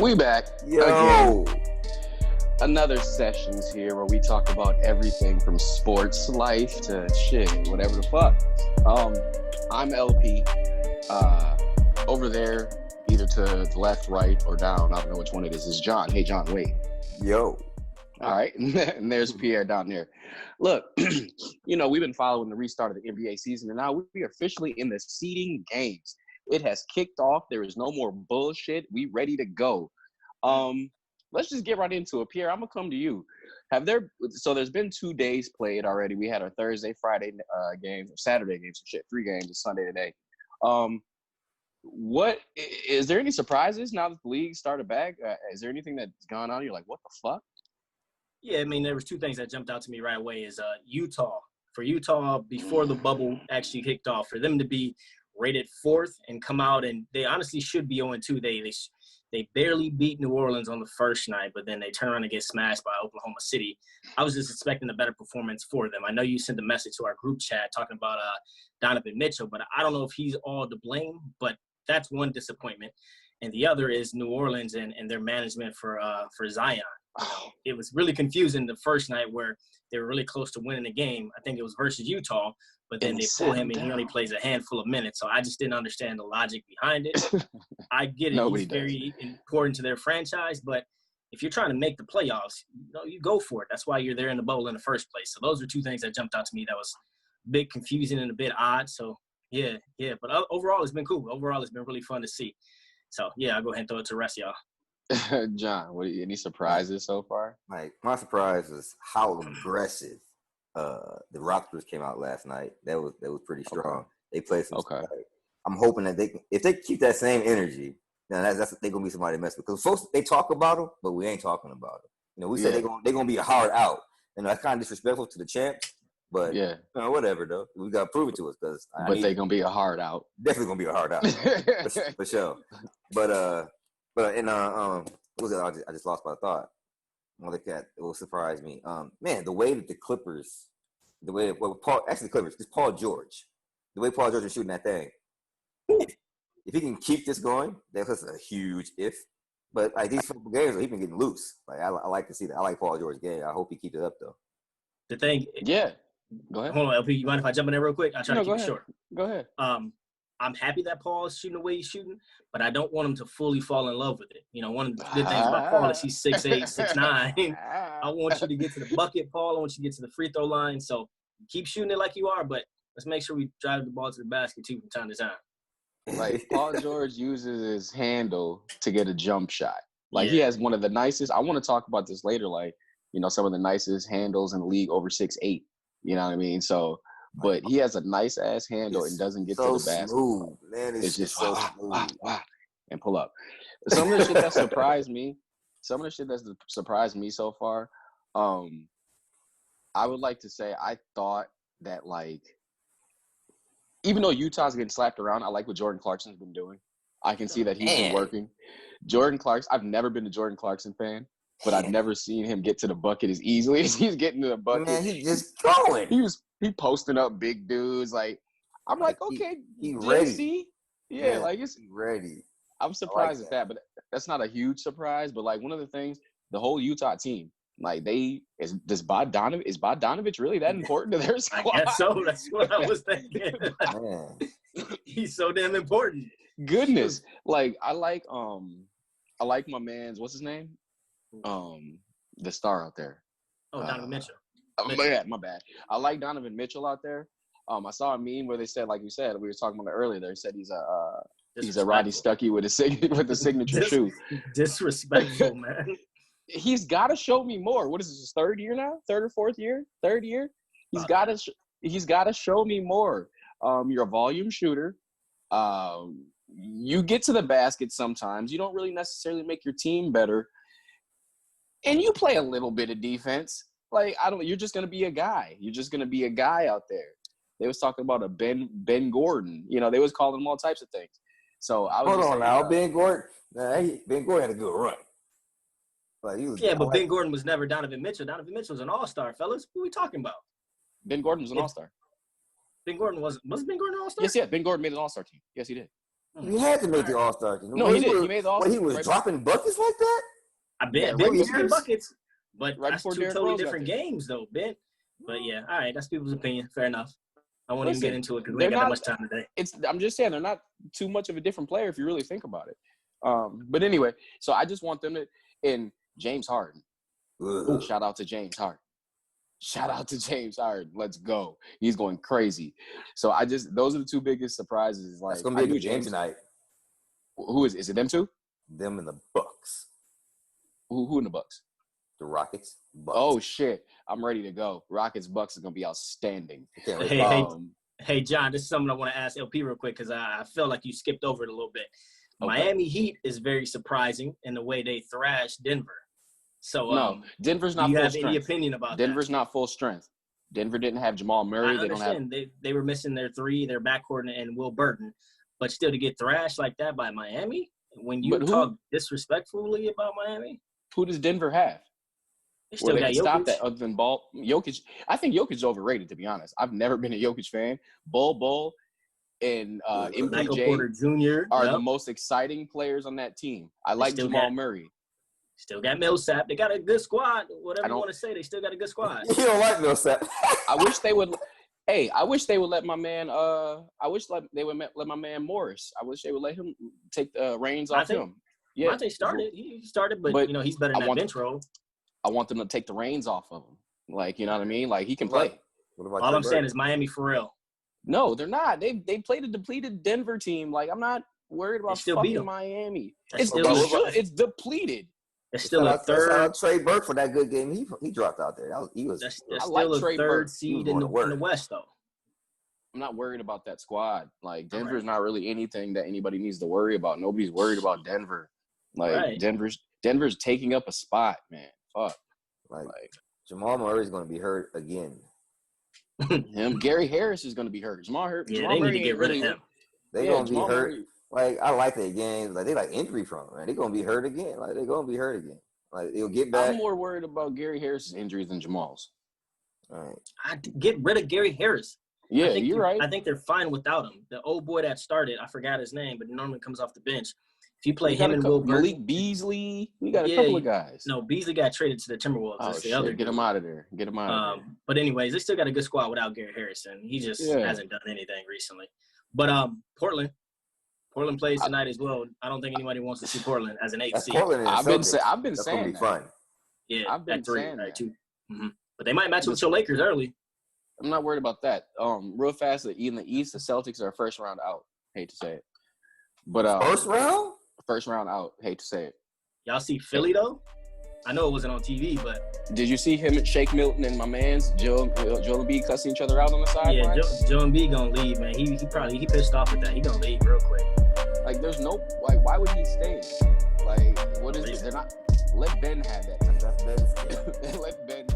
We back Yo. again. Another sessions here where we talk about everything from sports, life to shit, whatever the fuck. I'm LP. Over there, either to the left, right, or down. I don't know which one it is John. Hey, John, wait. Yo. All right. And there's Pierre down there. Look, we've been following the restart of the NBA season, and now we are officially in the seeding games. It has kicked off. There is no more bullshit. We ready to go. Let's just get right into it. Pierre, I'm gonna come to you. There's been 2 days played already. We had our Thursday, Friday games, or Saturday games, and shit. 3 games. It's Sunday today. What is there any surprises now that the league started back? Is there anything that's gone on? You're like, what the fuck? Yeah, I mean, there was 2 things that jumped out to me right away. Is Utah. For Utah, before the bubble actually kicked off, for them to be rated 4th and come out, and they honestly should be 0-2. They barely beat New Orleans on the first night, but then they turn around and get smashed by Oklahoma City. I was just expecting a better performance for them. I know you sent a message to our group chat talking about Donovan Mitchell, but I don't know if he's all to blame, but that's one disappointment. And the other is New Orleans and their management for Zion. It was really confusing the first night where they were really close to winning the game. I think it was versus Utah, but then they pull him and he only plays a handful of minutes. So I just didn't understand the logic behind it. I get it. He's very important to their franchise, but if you're trying to make the playoffs, you go for it. That's why you're there in the bubble in the first place. So those are 2 things that jumped out to me that was a bit confusing and a bit odd. So yeah. But overall, it's been cool. Overall, it's been really fun to see. So yeah, I'll go ahead and throw it to the rest of y'all. John, any surprises so far? Like, my surprise was how aggressive the Raptors came out last night. That was pretty strong. Okay. They played some. Okay. I'm hoping that if they keep that same energy, then they're gonna be somebody to mess with. Because folks, they talk about them, but we ain't talking about them. We said they're gonna be a hard out, and that's kind of disrespectful to the champs. But whatever though, we gotta prove it to us because. But they're gonna be a hard out. Definitely gonna be a hard out for sure. But what was it? I just lost my thought. Well, it will surprise me. Man, the way that the Clippers, Paul George, the way Paul George is shooting that thing. If he can keep this going, that's a huge if. But like these couple games, he's been getting loose. Like I like to see that. I like Paul George's game. I hope he keeps it up though. The thing, go ahead. Hold on, LP. You mind if I jump in there real quick? I'll try to keep it short. Go ahead. I'm happy that Paul is shooting the way he's shooting, but I don't want him to fully fall in love with it. One of the good things about Paul is he's 6'8", 6'9". I want you to get to the bucket, Paul. I want you to get to the free throw line. So keep shooting it like you are, but let's make sure we drive the ball to the basket too from time to time. Like Paul George uses his handle to get a jump shot. Like he has one of the nicest. I want to talk about this later. Like some of the nicest handles in the league over 6'8". You know what I mean? So. But he has a nice ass handle and doesn't get to the basket. Smooth. Man, it's just so smooth. And pull up. Some of the shit that surprised me. So far. I would like to say I thought that even though Utah's getting slapped around, I like what Jordan Clarkson's been doing. I can see that he's been working. Jordan Clarkson. I've never been a Jordan Clarkson fan. But I've never seen him get to the bucket as easily as he's getting to the bucket. Man, he's just going. He posting up big dudes. Like I'm like, okay, he ready. Yeah, like he's ready. I'm surprised at that, but that's not a huge surprise. But like one of the things, the whole Utah team, like is Bogdanovich really that important to their squad? I guess so. That's what I was thinking. He's so damn important. Goodness, like I like my man's what's his name? The star out there. Donovan Mitchell. My bad. I like Donovan Mitchell out there. I saw a meme where they said, like you said, we were talking about it earlier. They said he's a Rodney Stuckey with the signature shoe. Disrespectful, man. He's got to show me more. What is this? His 3rd year now? 3rd or 4th year? 3rd year? He's got to show me more. You're a volume shooter. You get to the basket sometimes. You don't really necessarily make your team better. And you play a little bit of defense. Like, you're just going to be a guy. You're just going to be a guy out there. They was talking about a Ben Gordon. They was calling him all types of things. So I was Hold on now. Ben Gordon. Ben Gordon had a good run. But Ben Gordon was never Donovan Mitchell. Donovan Mitchell was an all-star, fellas. What are we talking about? Ben Gordon was an all-star. Ben Gordon was Ben Gordon an all-star? Yes, Ben Gordon made an all-star team. Yes, he did. He had to make the All-Star team. No, he did. He made the All-Star. He was dropping buckets like that? I bet Yeah, Ben was getting buckets, but right that's before two Derrick totally Rose got different there. games, though, Ben. But yeah, all right, that's people's opinion. Fair enough. I won't even Listen, get into it because we ain't got that much time today. I'm just saying they're not too much of a different player if you really think about it. But anyway, so I just want them to and James Harden. Ooh, shout out to James Harden. Shout out to James Harden. Let's go. He's going crazy. So those are the two biggest surprises. Like, that's gonna be a good game tonight. Who is it? Them two? Them and the Bucks. Who in the Bucks? The Rockets. Bucks. Oh shit! I'm ready to go. Rockets Bucks is gonna be outstanding. Hey, John, this is something I want to ask LP real quick because I feel like you skipped over it a little bit. Okay. Miami Heat is very surprising in the way they thrashed Denver. So no, Denver's not. Do you full have strength. any opinion about Denver's that? not full strength. Denver didn't have Jamal Murray. I understand. They were missing their backcourt and Will Burton, but still to get thrashed like that by Miami when you talk disrespectfully about Miami. Who does Denver have? They still got Jokic. Stop that other than Ball. Jokic. I think Jokic is overrated, to be honest. I've never been a Jokic fan. Bull, and MPJ Porter Jr. are the most exciting players on that team. I like Jamal Murray. Still got Millsap. They got a good squad. Whatever you want to say, they still got a good squad. You don't like Millsap. I wish they would. Hey, I wish they would let my man. I wish they would let my man Morris. I wish they would let him take the reins off him. Yeah, Monte started. He started, but he's better than that bench role. I want them to take the reins off of him. Like, you know what I mean? Like, he can play. All I'm saying is Miami for real. No, they're not. They played a depleted Denver team. Like, I'm not worried about fucking Miami. It's depleted. It's still a third. Trey Burke for that good game he dropped out there. That's still a third seed in the West, though. I'm not worried about that squad. Like, Denver's not really anything that anybody needs to worry about. Nobody's worried about Denver. Like, Denver's taking up a spot, man. Fuck. Like Jamal Murray's going to be hurt again. Gary Harris is going to be hurt. Jamal hurt. Yeah, they need to get rid of him. They're going to be hurt. Like, I like their games. Like, they like injury prone, man. They're going to be hurt again. Like, they're going to be hurt again. Like, they'll get back. I'm more worried about Gary Harris's injuries than Jamal's. All right. I'd get rid of Gary Harris. Yeah, you're right. I think they're fine without him. The old boy that started, I forgot his name, but normally comes off the bench. If you play him and Will Burton, Malik Beasley, we got a couple of guys. No, Beasley got traded to the Timberwolves. Oh, the other get him out of there. Get him out of there. But anyways, they still got a good squad without Gary Harrison. He just hasn't done anything recently. But Portland plays tonight as well. I don't think anybody wants to see Portland as an 8th seed. I've been saying that's gonna be fun. Yeah, I've been saying that too. Mm-hmm. But they might match with your Lakers early. I'm not worried about that. Real fast, in the East, the Celtics are first round out. Hate to say it, but first round. First round out. Hate to say it. Y'all see Philly though? I know it wasn't on TV, but did you see him and Shake Milton and my man's Joel Embiid cussing each other out on the sideline? Yeah, Joel Embiid gonna leave, man. He pissed off at that. He gonna leave real quick. Like, there's no why would he stay? Like, what is it? They're not. Let Ben have that. Let Ben.